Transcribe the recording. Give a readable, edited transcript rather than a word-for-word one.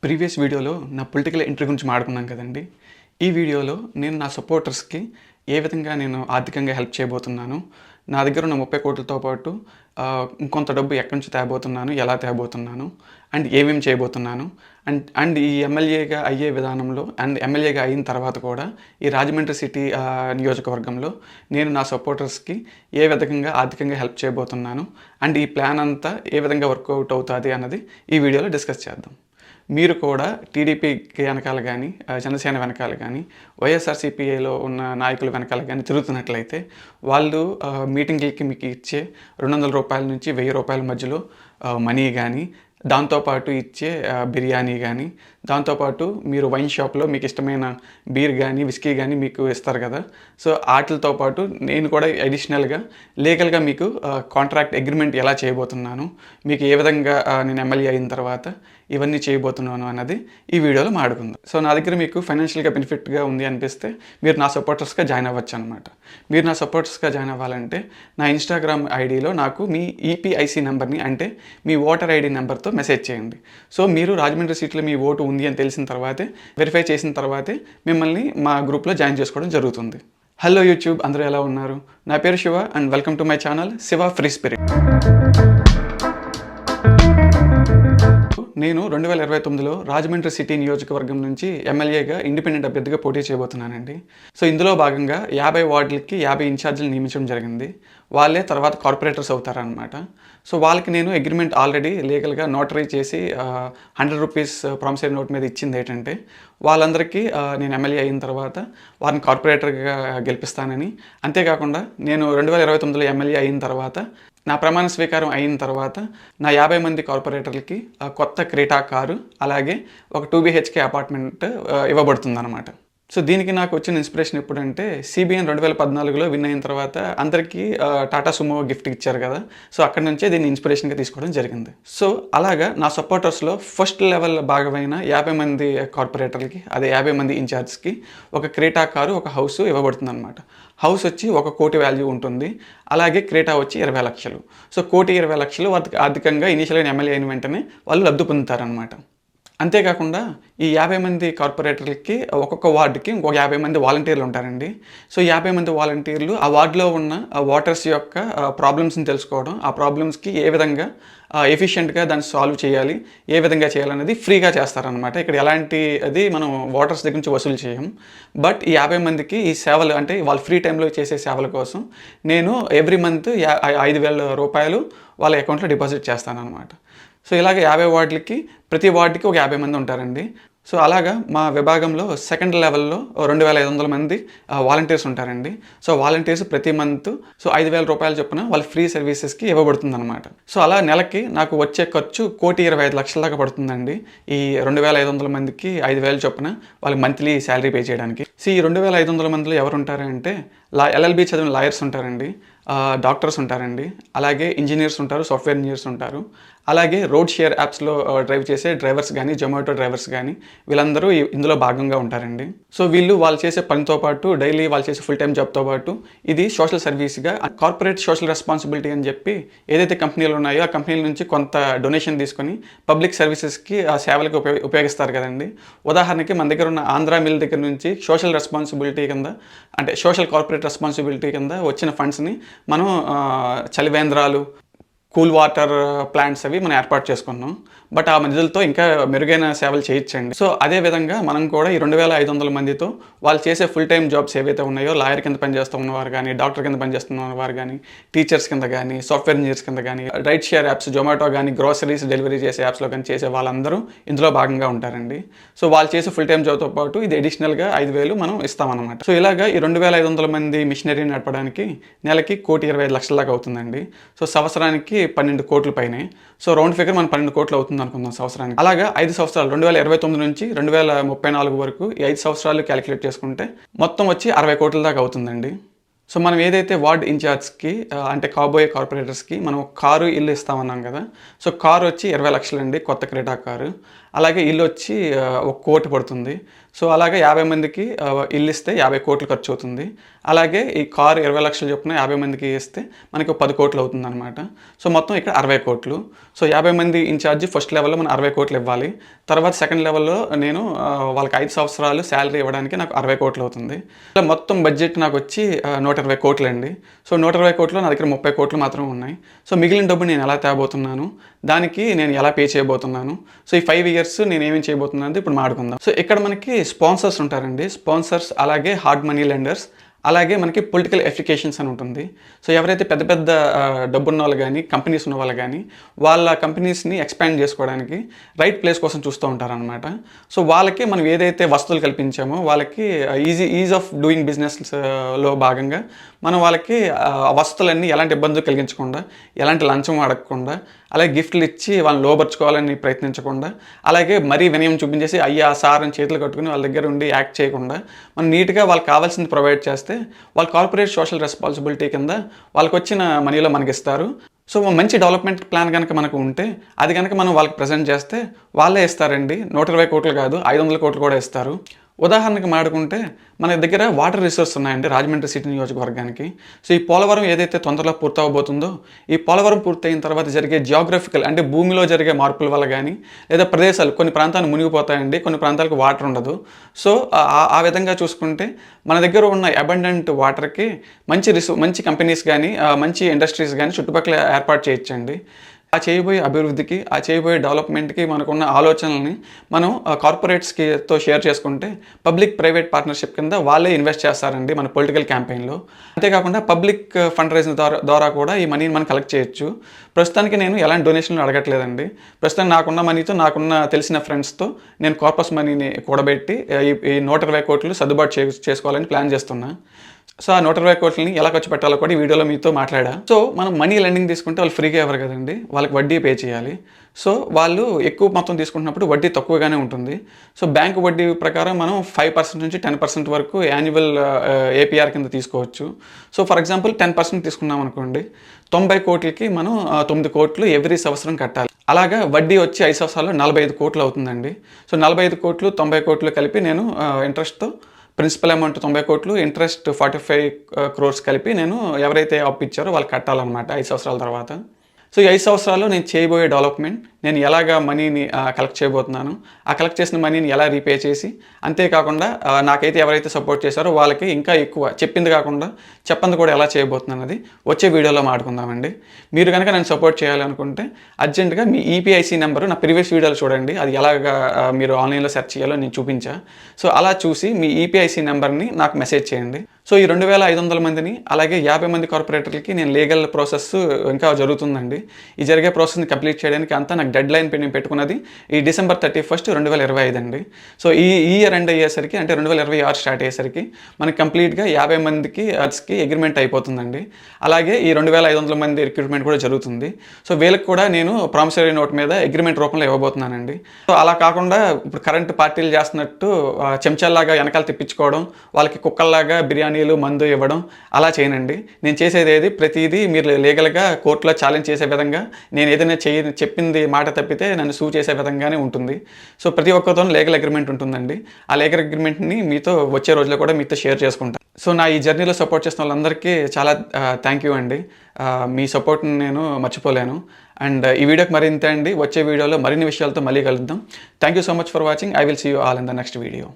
Previous వీడియోలో నా political entry గురించి మాట్లాడుకున్నాం కదండి. ఈ వీడియోలో నేను నా సపోర్టర్స్‌కి ఏ విధంగా నేను ఆర్థికంగా హెల్ప్ చేయబోతున్నాను, నా దగ్గర ఉన్న 30 కోట్లతో పాటు ఇంకొంత డబ్బు ఎక్కడి నుంచి తేబోతున్నాను, ఎలా తేబోతున్నాను, అండ్ ఏమేమి చేయబోతున్నాను, అండ్ ఈ ఎమ్మెల్యేగా అయ్యే విధానంలో అండ్ ఎమ్మెల్యేగా అయిన తర్వాత కూడా ఈ రాజమండ్రి సిటీ నియోజకవర్గంలో నేను నా సపోర్టర్స్‌కి ఏ విధంగా ఆర్థికంగా హెల్ప్ చేయబోతున్నాను, అండ్ ఈ ప్లాన్ అంతా ఏ విధంగా వర్కౌట్ అవుతుంది అన్నది ఈ వీడియోలో డిస్కస్ చేద్దాం. మీరు కూడా టీడీపీకి వెనకాల కానీ, జనసేన వెనకాల కానీ, వైఎస్ఆర్సీపీలో ఉన్న నాయకుల వెనకాల కానీ తిరుగుతున్నట్లయితే వాళ్ళు మీటింగ్లకి మీకు ఇచ్చే రూ. 200 నుంచి రూ. 1000 మధ్యలో మనీ కానీ, దాంతోపాటు ఇచ్చే బిర్యానీ కానీ, దాంతోపాటు మీరు వైన్ షాప్లో మీకు ఇష్టమైన బీర్ కానీ, విస్కీ కానీ మీకు ఇస్తారు కదా. సో వాటితో పాటు నేను కూడా అడిషనల్గా లీగల్గా మీకు కాంట్రాక్ట్ అగ్రిమెంట్ ఎలా చేయబోతున్నాను, మీకు ఏ విధంగా నేను ఎమ్మెల్యే అయిన తర్వాత ఇవన్నీ చేయబోతున్నాను అన్నది ఈ వీడియోలో మాట్లాడుకుందాం. సో నా దగ్గర మీకు ఫైనాన్షియల్గా బెనిఫిట్గా ఉంది అనిపిస్తే మీరు నా సపోర్టర్స్గా జాయిన్ అవ్వచ్చు అనమాట. మీరు నా సపోర్టర్స్గా జాయిన్ అవ్వాలంటే నా ఇన్స్టాగ్రామ్ ఐడిలో నాకు మీ ఈపీఐసి నెంబర్ని, అంటే మీ ఓటర్ ఐడి నెంబర్తో మెసేజ్ చేయండి. సో మీరు రాజమండ్రి సీట్లో మీ ఓటు ఉంది అని తెలిసిన తర్వాతే, వెరిఫై చేసిన తర్వాతే మిమ్మల్ని మా గ్రూప్లో జాయిన్ చేసుకోవడం జరుగుతుంది. హలో యూట్యూబ్, అందరూ ఎలా ఉన్నారు? నా పేరు Shiva and welcome to my channel Shiva free spirit. నేను 2029లో రాజమండ్రి సిటీ నియోజకవర్గం నుంచి ఎమ్మెల్యేగా ఇండిపెండెంట్ అభ్యర్థిగా పోటీ చేయబోతున్నానండి. సో ఇందులో భాగంగా 50 వార్డులకి 50 ఇన్ఛార్జీలు నియమించడం జరిగింది. వాళ్ళే తర్వాత కార్పొరేటర్స్ అవుతారనమాట. సో వాళ్ళకి నేను అగ్రిమెంట్ ఆల్రెడీ లీగల్గా నోటరీ చేసి ₹100 ప్రామిసరీ నోట్ మీద ఇచ్చింది ఏంటంటే, వాళ్ళందరికీ నేను ఎమ్మెల్యే అయిన తర్వాత వారిని కార్పొరేటర్గా గెలిపిస్తానని, అంతేకాకుండా నేను 2029లో ఎమ్మెల్యే అయిన తర్వాత నా ప్రమాణ స్వీకారం అయిన తర్వాత నా 50 మంది కార్పొరేటర్లకి కొత్త క్రీటా కారు, అలాగే ఒక 2 BHK అపార్ట్మెంట్ ఇవ్వబడుతుందన్నమాట. సో దీనికి నాకు వచ్చిన ఇన్స్పిరేషన్ ఎప్పుడంటే, CBN 2014లో విన్ అయిన తర్వాత అందరికీ టాటా సుమో గిఫ్ట్ ఇచ్చారు కదా. సో అక్కడ నుంచే దీన్ని ఇన్స్పిరేషన్గా తీసుకోవడం జరిగింది. సో అలాగా నా సపోర్టర్స్లో ఫస్ట్ లెవెల్ భాగమైన 50 మంది కార్పొరేటర్లకి, అదే 50 మంది ఇన్ఛార్జ్కి ఒక క్రీటా కారు, ఒక హౌస్ ఇవ్వబడుతుంది అనమాట. హౌస్ వచ్చి 1 కోటి వాల్యూ ఉంటుంది, అలాగే క్రీటా వచ్చి 20 లక్షలు. సో 1,20,00,000 వారికి ఆర్థికంగా ఇనీషియల్గా ఎమ్మెల్యే అయిన వెంటనే వాళ్ళు లబ్ధి పొందుతారనమాట. అంతేకాకుండా ఈ 50 మంది కార్పొరేటర్లకి ఒక్కొక్క వార్డుకి ఇంకొక 50 మంది వాలంటీర్లు ఉంటారండి. సో 50 మంది వాలంటీర్లు ఆ వార్డులో ఉన్న వాటర్స్ యొక్క ప్రాబ్లమ్స్ని తెలుసుకోవడం, ఆ ప్రాబ్లమ్స్కి ఏ విధంగా ఎఫిషియెంట్గా దాన్ని సాల్వ్ చేయాలి, ఏ విధంగా చేయాలనేది ఫ్రీగా చేస్తారనమాట. ఇక్కడ ఎలాంటి అది మనం వాటర్స్ దగ్గర నుంచి వసూలు చేయం. బట్ ఈ 50 మందికి ఈ సేవలు, అంటే వాళ్ళు ఫ్రీ టైంలో చేసే సేవల కోసం నేను ఎవ్రీ మంత్ ₹5,000 వాళ్ళ అకౌంట్లో డిపాజిట్ చేస్తానన్నమాట. సో ఇలాగ 50 వార్డులకి, ప్రతి వార్డుకి ఒక 50 మంది ఉంటారండి. సో అలాగా మా విభాగంలో సెకండ్ లెవెల్లో 2,500 మంది వాలంటీర్స్ ఉంటారండి. సో వాలంటీర్స్ ప్రతి మంత్ సో ₹5,000 చొప్పున వాళ్ళ ఫ్రీ సర్వీసెస్కి ఇవ్వబడుతుంది అనమాట. సో అలా నెలకి నాకు వచ్చే ఖర్చు 1,25,00,000 దాకా పడుతుందండి. ఈ 2,500 మందికి 5,000 చొప్పున వాళ్ళకి మంత్లీ శాలరీ పే చేయడానికి. సో ఈ 2,500 మందిలో ఎవరు ఉంటారంటే, LLB చదివిన లాయర్స్ ఉంటారండి, డాక్టర్స్ ఉంటారండి, అలాగే ఇంజనీర్స్ ఉంటారు, సాఫ్ట్వేర్ ఇంజనీర్స్ ఉంటారు, అలాగే రోడ్ షేర్ యాప్స్లో డ్రైవ్ చేసే డ్రైవర్స్ కానీ, జొమాటో డ్రైవర్స్ కానీ, వీళ్ళందరూ ఇందులో భాగంగా ఉంటారండి. సో వాళ్ళు చేసే పనితో పాటు డైలీ వాళ్ళు చేసే ఫుల్ టైం జాబ్తో పాటు ఇది సోషల్ సర్వీస్గా కార్పొరేట్ సోషల్ రెస్పాన్సిబిలిటీ అని చెప్పి ఏదైతే కంపెనీలు ఉన్నాయో ఆ కంపెనీల నుంచి కొంత డొనేషన్ తీసుకొని పబ్లిక్ సర్వీసెస్కి ఆ సేవలకు ఉపయోగిస్తారు కదండి. ఉదాహరణకి మన దగ్గర ఉన్న ఆంధ్ర మిల్ దగ్గర నుంచి సోషల్ రెస్పాన్సిబిలిటీ కింద, అంటే సోషల్ కార్పొరేట్ రెస్పాన్సిబిలిటీ కింద వచ్చిన ఫండ్స్ని మనం చలివేంద్రాలు, కూల్ వాటర్ ప్లాంట్స్ అవి మనం ఏర్పాటు చేసుకున్నాం. బట్ ఆ నిధులతో ఇంకా మెరుగైన సేవలు చేయొచ్చండి. సో అదేవిధంగా మనం కూడా ఈ 2,500 మందితో వాళ్ళు చేసే ఫుల్ టైం జాబ్స్ ఏవైతే ఉన్నాయో, లాయర్ కింద పనిచేస్తూ ఉన్నవారు కానీ, డాక్టర్ కింద పనిచేస్తున్న వారు కానీ, టీచర్స్ కింద కానీ, సాఫ్ట్వేర్ ఇంజనీర్స్ కింద కానీ, రైడ్ షేర్ యాప్స్, జొమాటో కానీ, గ్రోసరీస్ డెలివరీ చేసే యాప్స్లో కానీ చేసే వాళ్ళందరూ ఇందులో భాగంగా ఉంటారండి. సో వాళ్ళు చేసే ఫుల్ టైం జాబ్తో పాటు ఇది అడిషనల్గా 5,000 మనం ఇస్తామన్నమాట. సో ఇలాగా ఈ 2,500 మంది మిషనరీ నడపడానికి నెలకి 1,25,00,000 దాకా అవుతుందండి. సో సంవత్సరానికి 12 కోట్ల పైనే. సో రౌండ్ ఫిగర్ మనం 12 కోట్లు అవుతుంది అనుకుందాం సంవత్సరానికి. అలాగా 5 సంవత్సరాలు 2029 నుంచి 2034 వరకు ఈ 5 సంవత్సరాలు క్యాలిక్యులేట్ చేసుకుంటే మొత్తం వచ్చి 60 కోట్ల దాకా అవుతుందండి. సో మనం ఏదైతే వార్డ్ ఇన్ఛార్జ్కి, అంటే కాబోయే కార్పొరేటర్స్కి మనం కారు, ఇల్లు ఇస్తామన్నాం కదా. సో కారు వచ్చి 20 లక్షలు అండి, కొత్త క్రీటా కారు. అలాగే ఇల్లు వచ్చి 1 కోటి పడుతుంది. సో అలాగే 50 మందికి ఇల్లు ఇస్తే 50 కోట్లు ఖర్చు అవుతుంది. అలాగే ఈ కారు 20 లక్షలు చొప్పున 50 మందికి ఇస్తే మనకు 10 కోట్లు అవుతుందన్నమాట. సో మొత్తం ఇక్కడ 60 కోట్లు. సో 50 మంది ఇన్ఛార్జ్ ఫస్ట్ లెవెల్‌లో మనం 60 కోట్లు ఇవ్వాలి. తర్వాత సెకండ్ లెవెల్‌లో నేను వాళ్ళకి 5 సంవత్సరాలు శాలరీ ఇవ్వడానికి నాకు 60 కోట్లు అవుతుంది. ఇలా మొత్తం బడ్జెట్ నాకొచ్చి 120 కోట్లండి. సో 120 కోట్లలో నా దగ్గర 30 కోట్లు మాత్రమే ఉన్నాయి. సో మిగిలిన డబ్బు నేను ఎలా తేబోతున్నాను, దానికి నేను ఎలా పే చేయబోతున్నాను, సో ఈ 5 ఇయర్స్ నేను ఏమేమి చేయబోతున్నాను అనేది ఇప్పుడు మాట్లాడుకుందాం. సో ఇక్కడ మనకి స్పాన్సర్స్ ఉంటారండి. స్పాన్సర్స్ అలాగే హార్డ్ మనీ లెండర్స్, అలాగే మనకి పొలిటికల్ ఎఫికేషన్స్ అని ఉంటుంది. సో ఎవరైతే పెద్ద పెద్ద డబ్బున్న వాళ్ళు కానీ, కంపెనీస్ ఉన్న వాళ్ళు కానీ, వాళ్ళ కంపెనీస్ని ఎక్స్పాండ్ చేసుకోవడానికి రైట్ ప్లేస్ కోసం చూస్తూ ఉంటారనమాట. సో వాళ్ళకి మనం ఏదైతే వస్తువులు కల్పించామో వాళ్ళకి ఈజ్ ఆఫ్ డూయింగ్ బిజినెస్లో భాగంగా మనం వాళ్ళకి వస్తువులన్నీ ఎలాంటి ఇబ్బందులు కలిగించకుండా, ఎలాంటి లంచం అడగకుండా, అలాగే గిఫ్ట్లు ఇచ్చి వాళ్ళని లోబర్చుకోవాలని ప్రయత్నించకుండా, అలాగే మరీ వినయం చూపించేసి అయ్యా సార్ అని చేతులు కట్టుకుని వాళ్ళ దగ్గర ఉండి యాక్ట్ చేయకుండా, మనం నీట్గా వాళ్ళకి కావాల్సింది ప్రొవైడ్ చేస్తే వాళ్ళ కార్పొరేట్ సోషల్ రెస్పాన్సిబిలిటీ కింద వాళ్ళకి వచ్చిన మనీలో మనకి ఇస్తారు. సో మంచి డెవలప్మెంట్ ప్లాన్ కనుక మనకు ఉంటే అది కనుక మనం వాళ్ళకి ప్రజెంట్ చేస్తే వాళ్ళే ఇస్తారండి. 120 కోట్లు కాదు, 500 కోట్లు కూడా ఇస్తారు. ఉదాహరణకు మాడుకుంటే మన దగ్గర వాటర్ రిసోర్స్ ఉన్నాయండి రాజమండ్రి సిటీ నియోజకవర్గానికి. సో ఈ పోలవరం ఏదైతే తొందరలో పూర్తవబోతుందో, ఈ పోలవరం పూర్తయిన తర్వాత జరిగే జియోగ్రఫికల్ అంటే భూమిలో జరిగే మార్పుల వల్ల కానీ, లేదా ప్రదేశాలు కొన్ని ప్రాంతాలు మునిగిపోతాయండి, కొన్ని ప్రాంతాలకు వాటర్ ఉండదు. సో ఆ విధంగా చూసుకుంటే మన దగ్గర ఉన్న అబండెంట్ వాటర్కి మంచి కంపెనీస్ కానీ, మంచి ఇండస్ట్రీస్ కానీ చుట్టుపక్కల ఏర్పాటు చేయొచ్చండి. ఆ చేయబోయే అభివృద్ధికి, ఆ చేయబోయే డెవలప్మెంట్కి మనకున్న ఆలోచనల్ని మనం కార్పొరేట్స్తో షేర్ చేసుకుంటే పబ్లిక్ ప్రైవేట్ పార్ట్నర్షిప్ కింద వాళ్ళే ఇన్వెస్ట్ చేస్తారండి మన పొలిటికల్ క్యాంపెయిన్లో. అంతేకాకుండా పబ్లిక్ ఫండ్ రైజింగ్ ద్వారా కూడా ఈ మనీని మనం కలెక్ట్ చేయొచ్చు. ప్రస్తుతానికి నేను ఎలాంటి డొనేషన్లు అడగట్లేదండి. ప్రస్తుతం నాకున్న మనీతో, నాకున్న తెలిసిన ఫ్రెండ్స్తో నేను కార్పస్ మనీని కూడబెట్టి ఈ 120 కోట్లు సర్దుబాటు చేసుకోవాలని ప్లాన్ చేస్తున్నా. సో ఆ 120 కోట్లని ఎలా ఖర్చు పెట్టాలో కూడా ఈ వీడియోలో మీతో మాట్లాడా. సో మనం మనీ లెండింగ్ తీసుకుంటే వాళ్ళు ఫ్రీగా ఎవరు కదండి, వాళ్ళకి వడ్డీ పే చేయాలి. సో వాళ్ళు ఎక్కువ మొత్తం తీసుకుంటున్నప్పుడు వడ్డీ తక్కువగానే ఉంటుంది. సో బ్యాంకు వడ్డీ ప్రకారం మనం 5% నుంచి 10% వరకు యాన్యువల్ ఏపీఆర్ కింద తీసుకోవచ్చు. సో ఫర్ ఎగ్జాంపుల్ 10% తీసుకున్నాం అనుకోండి, 90 కోట్లకి మనం 9 కోట్లు ఎవ్రీ సంవత్సరం కట్టాలి. అలాగా వడ్డీ వచ్చి 5 సంవత్సరాల్లో 45 కోట్లు అవుతుందండి. సో 45 కోట్లు 90 కోట్లు కలిపి నేను ఇంట్రెస్ట్తో ప్రిన్సిపల్ అమౌంట్ 90 కోట్లు, ఇంట్రెస్ట్ 45 crores కలిపి నేను ఎవరైతే అప్పు ఇచ్చారో వాళ్ళకి కట్టాలన్నమాట 5 సంవత్సరాల తర్వాత. సో ఈ 5 సంవత్సరాల్లో నేను చేయబోయే డెవలప్మెంట్, నేను ఎలాగా మనీని కలెక్ట్ చేయబోతున్నాను, ఆ కలెక్ట్ చేసిన మనీని ఎలా రీపే చేసి, అంతేకాకుండా నాకైతే ఎవరైతే సపోర్ట్ చేశారో వాళ్ళకి ఇంకా ఎక్కువ చెప్పింది కాకుండా చెప్పంది కూడా ఎలా చేయబోతున్నాను అది వచ్చే వీడియోలో మాట్లాడుకుందామండి. మీరు కనుక నేను సపోర్ట్ చేయాలనుకుంటే అర్జెంటుగా మీ ఈపీఐసీ నెంబరు నా ప్రీవియస్ వీడియోలు చూడండి, అది ఎలాగా మీరు ఆన్లైన్లో సెర్చ్ చేయాలో నేను చూపించా. సో అలా చూసి మీ ఈపీఐసీ నెంబర్ని నాకు మెసేజ్ చేయండి. సో ఈ 2500 మందిని అలాగే 50 మంది కార్పొరేటర్లకి నేను లీగల్ ప్రాసెస్ ఇంకా జరుగుతుందండి. ఈ జరిగే ప్రాసెస్ని కంప్లీట్ చేయడానికి అంతా నాకు డెడ్ లైన్ నేను పెట్టుకున్నది ఈ December 31, 2025 అండి. సో ఈ ఇయర్ ఎండ్ అయ్యేసరికి అంటే 2026 స్టార్ట్ అయ్యేసరికి మనకి కంప్లీట్గా 50 మందికి అగ్రిమెంట్ అయిపోతుందండి. అలాగే ఈ 2500 మంది రిక్రూట్మెంట్ కూడా జరుగుతుంది. సో వీళ్ళకి కూడా నేను ప్రామిసరీ నోట్ మీద అగ్రిమెంట్ రూపంలో ఇవ్వబోతున్నానండి. సో అలా కాకుండా ఇప్పుడు కరెంట్ పార్టీలు చేస్తున్నట్టు చెంచాల్లాగా వెనకాల తిప్పించుకోవడం, వాళ్ళకి కుక్కల్లాగా బిర్యానీలు మందు ఇవ్వడం అలా చేయనండి. నేను చేసేది ప్రతిదీ మీరు లీగల్గా కోర్టులో ఛాలెంజ్ చేసే విధంగా, నేను ఏదైనా చెప్పింది మాట తప్పితే నన్ను సూ చేసే విధంగానే ఉంటుంది. సో ప్రతి ఒక్కరితో లీగల్ అగ్రిమెంట్ ఉంటుందండి. ఆ లీగల్ అగ్రిమెంట్ని మీతో వచ్చే రోజుల్లో కూడా మీతో షేర్ చేసుకుంటాను. సో నా ఈ జర్నీలో సపోర్ట్ చేసిన వాళ్ళందరికీ చాలా థ్యాంక్ యూ అండి. మీ సపోర్ట్ని నేను మర్చిపోలేను. అండ్ ఈ వీడియోకి మరింత అండి. వచ్చే వీడియోలో మరిన్ని విషయాలతో మళ్ళీ కలుద్దాం. Thank you so much for watching. I will see you all in the next video.